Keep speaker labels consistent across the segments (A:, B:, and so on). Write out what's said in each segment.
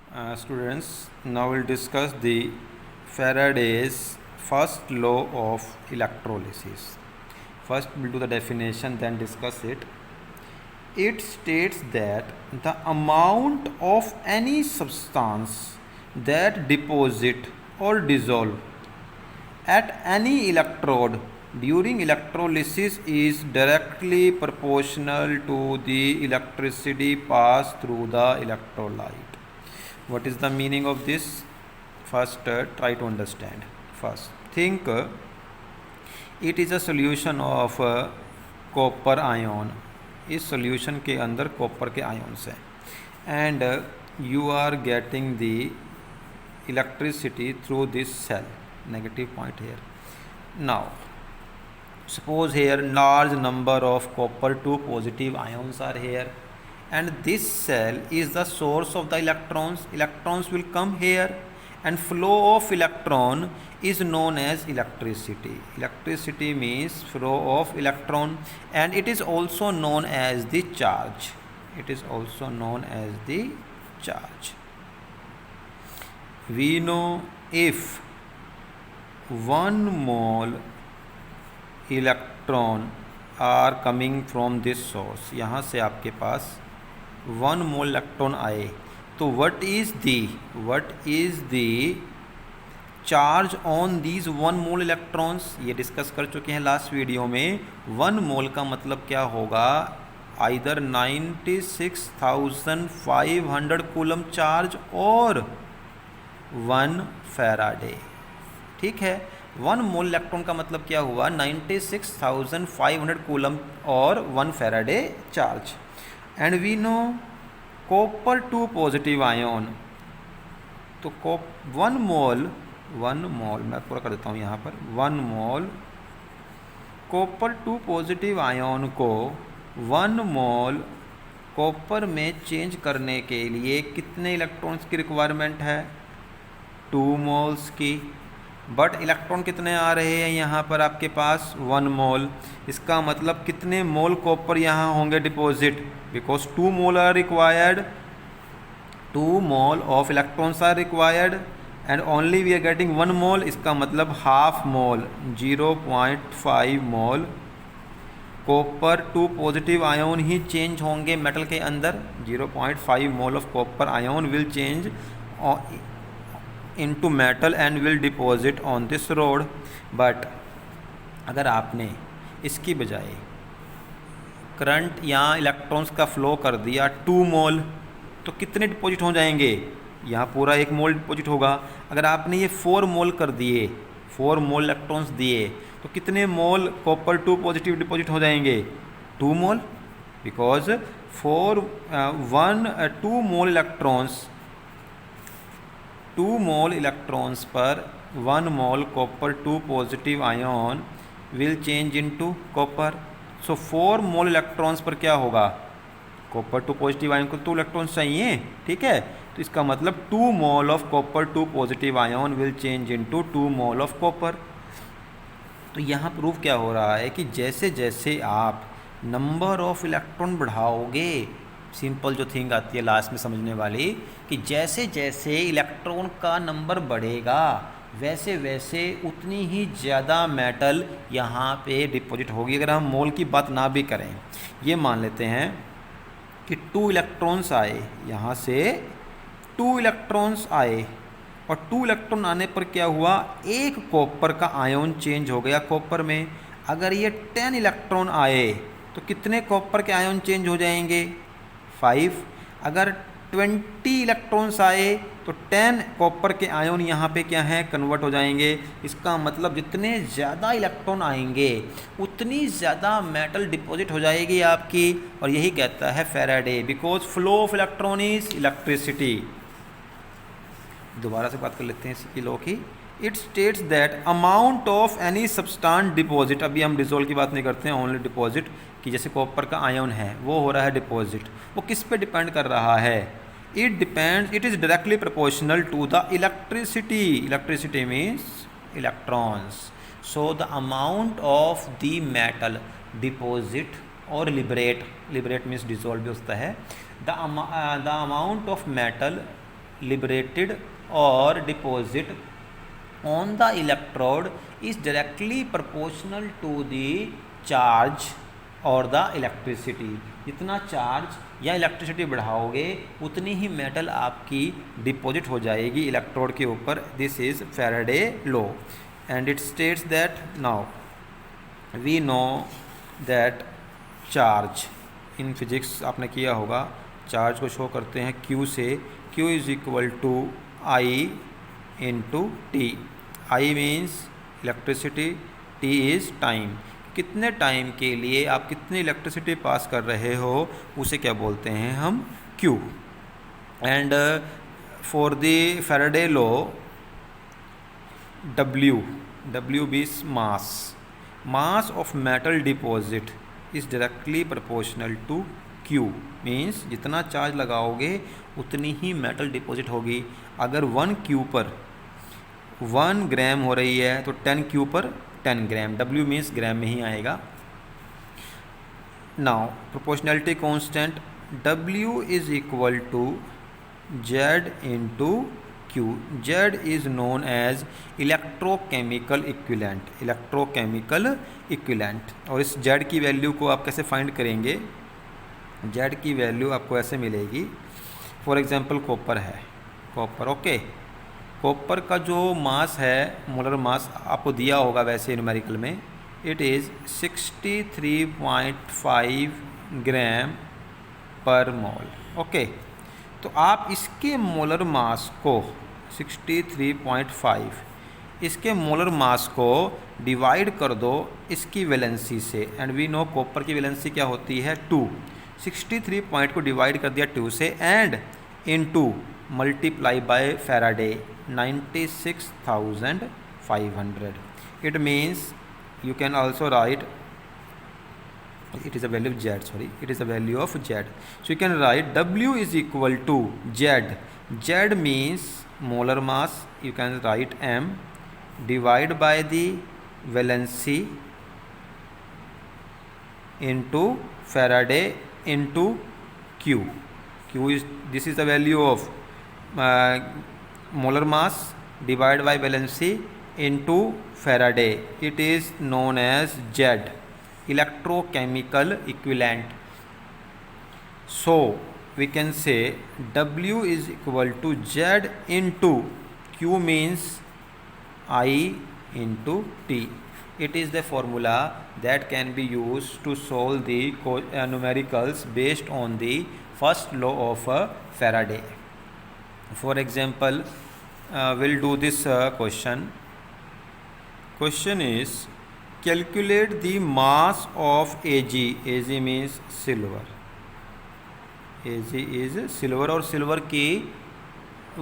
A: Students, now we'll discuss the Faraday's first law of electrolysis. First, we'll do the definition, then discuss it. It states that the amount of any substance that deposit or dissolve at any electrode during electrolysis is directly proportional to the electricity passed through the electrolyte. What is the meaning of this? First, try to understand. First, think it is a solution of copper ion. इस solution के अंदर copper के ions हैं, and you are getting the electricity through this cell. Negative point here. Now, suppose here large number of copper 2 positive ions are here, and this cell is the source of the electrons will come here, and flow of electron is known as electricity means flow of electron, and it is also known as the charge. We know if 1 mole electron are coming from this source, यहाँ से आपके पास 1 mole electron आए, तो what is the charge on these 1 mole electrons, ये discuss कर चुके हैं last video में. 1 मोल का मतलब क्या होगा? आइदर 96,500 कूलम चार्ज और 1 फैराडे. ठीक है, 1 मोल इलेक्ट्रॉन का मतलब क्या हुआ? 96,500 कूलम और 1 Faraday charge. And we know copper 2 positive ion, तो 1 मोल मैं पूरा कर देता हूँ यहाँ पर. 1 मोल कॉपर 2 पॉजिटिव आयोन को 1 मोल कॉपर में चेंज करने के लिए कितने इलेक्ट्रॉन्स की रिक्वायरमेंट है? 2 मोल्स की. बट इलेक्ट्रॉन कितने आ रहे हैं यहाँ पर आपके पास? 1 मोल. इसका मतलब कितने मोल कॉपर यहाँ होंगे deposit? Because 2 mole are required, 2 mole of electrons are required, and only we are getting 1 mole. इसका मतलब half mole, 0.5 mole copper 2 positive ion ही चेंज होंगे मेटल के अंदर. 0.5 mole of copper ion will change into metal and will deposit on this rod. But अगर आपने इसकी बजाय करंट या इलेक्ट्रॉन्स का फ्लो कर दिया 2 मोल, तो कितने डिपॉजिट हो जाएंगे? यहाँ पूरा 1 मोल डिपॉजिट होगा. अगर आपने ये 4 मोल कर दिए, 4 मोल इलेक्ट्रॉन्स दिए, तो कितने मोल कॉपर 2 पॉजिटिव डिपॉजिट हो जाएंगे? 2 mole. Because 2 mole electrons 2 mole electrons पर 1 mole copper 2 positive ion will change into copper. So 4 mole electrons पर क्या होगा? कॉपर 2 पॉजिटिव आयोन को 2 इलेक्ट्रॉन्स चाहिए. ठीक है, तो इसका मतलब 2 mole of copper 2 positive ion will change into 2 mole of copper. तो यहाँ प्रूफ क्या हो रहा है कि जैसे जैसे आप नंबर ऑफ इलेक्ट्रॉन बढ़ाओगे, सिंपल जो थिंग आती है लास्ट में समझने वाली, कि जैसे जैसे इलेक्ट्रॉन का नंबर बढ़ेगा वैसे वैसे उतनी ही ज़्यादा मेटल यहाँ पे डिपॉजिट होगी. अगर हम मोल की बात ना भी करें, ये मान लेते हैं कि 2 इलेक्ट्रॉन्स आए, यहाँ से 2 इलेक्ट्रॉन्स आए, और 2 इलेक्ट्रॉन आने पर क्या हुआ? एक कॉपर का आयोन चेंज हो गया कॉपर में. अगर ये 10 इलेक्ट्रॉन आए तो कितने कॉपर के आयोन चेंज हो जाएंगे? 5. अगर 20 इलेक्ट्रॉन्स आए तो 10 कॉपर के आयोन यहाँ पे क्या हैं? कन्वर्ट हो जाएंगे. इसका मतलब जितने ज़्यादा इलेक्ट्रॉन आएंगे उतनी ज़्यादा मेटल डिपॉजिट हो जाएगी आपकी. और यही कहता है Faraday, because flow of electron is electricity. दोबारा से बात कर लेते हैं इसकी लॉ की. It states that amount of any substance deposit, अभी हम डिजोल्व की बात नहीं करते हैं, ओनली डिपॉजिट, कि जैसे कॉपर का आयोन है वो हो रहा है डिपॉजिट. वो किस पे डिपेंड कर रहा है? It is directly proportional to the electricity means electrons. So the amount of the metal deposit और लिबरेट मीन्स डिजोल्व भी होता है. The amount of metal liberated or deposit on the electrode is directly proportional to the charge और the electricity. जितना charge या electricity बढ़ाओगे उतनी ही metal आपकी deposit हो जाएगी इलेक्ट्रोड के ऊपर। This is Faraday law and it states that now we know that charge in physics आपने किया होगा, चार्ज को शो करते हैं Q से। Q is equal to I into T. I means electricity, T is time. कितने time के लिए आप कितनी इलेक्ट्रिसिटी पास कर रहे हो उसे क्या बोलते हैं हम, Q। And for the Faraday law W is mass of metal deposit is directly proportional to Q means जितना चार्ज लगाओगे उतनी ही मेटल डिपॉजिट होगी। अगर 1 Q पर 1 ग्राम हो रही है तो 10 Q पर 10 ग्राम, W मीन्स ग्राम में ही आएगा। Now proportionality constant W is equal to Z into Q। Z is known as electrochemical equivalent. और इस Z की वैल्यू को आप कैसे फाइंड करेंगे, Z की वैल्यू आपको ऐसे मिलेगी। फॉर एग्जांपल कॉपर है, कॉपर ओके, कॉपर का जो मास है, मोलर मास आपको दिया होगा वैसे न्यूमेरिकल में, इट इज़ 63.5 ग्राम पर मोल ओके। तो आप इसके मोलर मास को 63.5 इसके मोलर मास को डिवाइड कर दो इसकी वैलेंसी से, एंड वी नो कॉपर की वैलेंसी क्या होती है 2। 63 पॉइंट को डिवाइड कर दिया 2 से and into multiply by Faraday 96,500। It means you can also write, it is a value of Z, sorry, it is a value of Z. So you can write W is equal to Z. Z means molar mass, you can write M, divide by the valency into Faraday into Q. Q is, this is the value of molar mass divided by valency into Faraday. It is known as Z, electrochemical equivalent. So we can say W is equal to Z into Q means I into T. It is the formula that can be used to solve the numericals based on the first law of Faraday. For example, we'll do this question. Question is, calculate the mass of Ag. Ag means silver. Ag is silver और silver की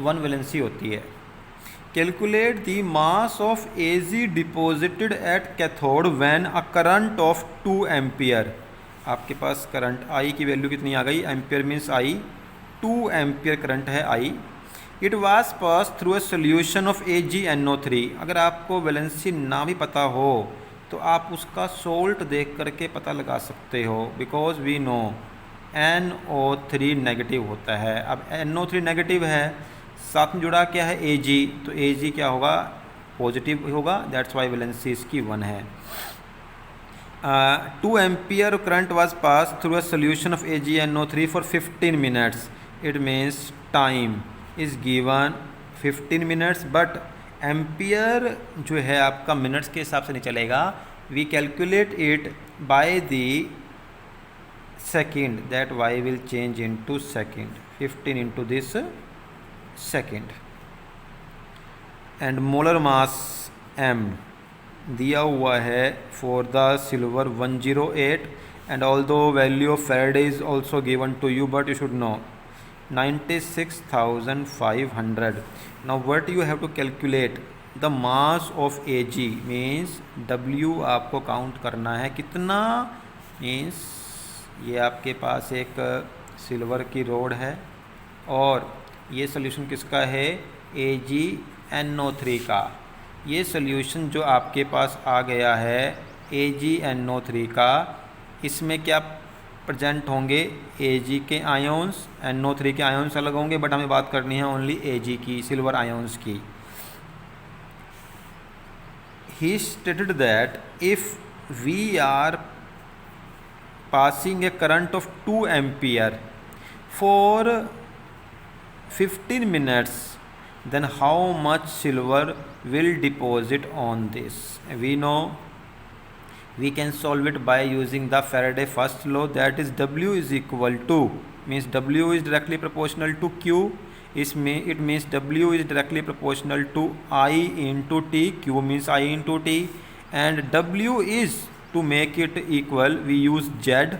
A: 1 valency होती है। Calculate the mass of Ag deposited at cathode when a current of 2 ampere. आपके पास current I की value कितनी आ गई, ampere means I, 2 ampere current है I। It was pass through a solution of AgNO3। अगर आपको valency ना भी पता हो तो आप उसका सोल्ट देख करके पता लगा सकते हो, because we know NO3 negative होता है। अब NO3 नेगेटिव है, साथ में जुड़ा क्या है Ag, तो Ag क्या होगा, पॉजिटिव होगा, दैट्स वाई वैलेंसी इसकी 1 है। 2 ampere current was pass through a solution of AgNO3 for 15 minutes. It means time is given 15 minutes, but ampere जो है आपका मिनट्स के हिसाब से नहीं चलेगा। We calculate it by the second, that why will change into second, 15 into this second. And molar mass M दिया हुआ है for the silver 108, and although value of Faraday is also given to you, but you should know 96,500. Now what you have to calculate the mass of Ag means W आपको count करना है कितना, means ये आपके पास एक silver की road है और ये सोल्यूशन किसका है, AgNO3 का। ये सोल्यूशन जो आपके पास आ गया है AgNO3 का, इसमें क्या प्रेजेंट होंगे Ag के आयोन्स, NO3 के आयोन्स अलग होंगे, बट हमें बात करनी है ओनली Ag की, सिल्वर आयोन्स की। He stated that if we are passing a current of 2 ampere for 15 minutes, then how much silver will deposit on this? We know we can solve it by using the Faraday first law, that is W is equal to, means W is directly proportional to Q, it means W is directly proportional to I into T, Q means I into T, and W is, to make it equal, we use Z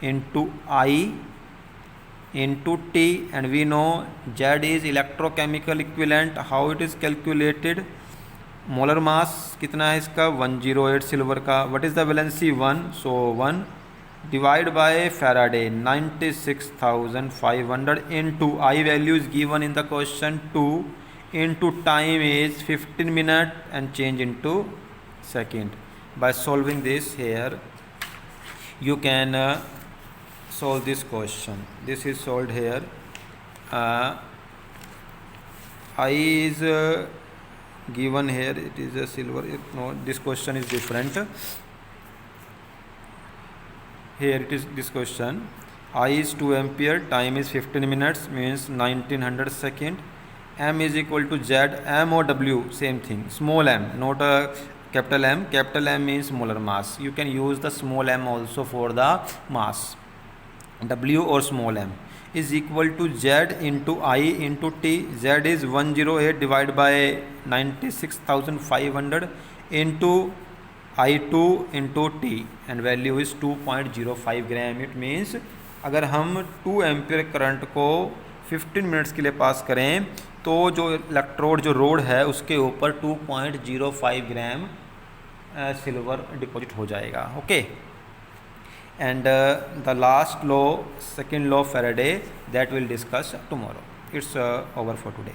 A: into I into T, and we know Z is electrochemical equivalent. How it is calculated? Molar mass कितना है इसका 108 silver का, what is the valency 1, so 1 divide by Faraday 96,500 into I value is given in the question 2 into time is 15 minute and change into second. By solving this here you can solve this question. This is solved here. I is given here, it is a silver, no, this question is different. Here it is this question, I is 2 ampere, time is 15 minutes, means 1900 second, m is equal to z, m or w same thing, small m, not a capital M. Capital M means molar mass. You can use the small m also for the mass. W or small m is equal to Z into I into T. Z is 108 divided by 96,500 into I2 into T, and value is 2.05 gram. It means अगर हम 2 ampere current को 15 minutes के लिए पास करें तो जो electrode जो road है उसके ऊपर 2.05 ग्राम सिल्वर डिपॉजिट हो जाएगा. Okay, and the last law, second law of Faraday, that will discuss tomorrow. It's over for today.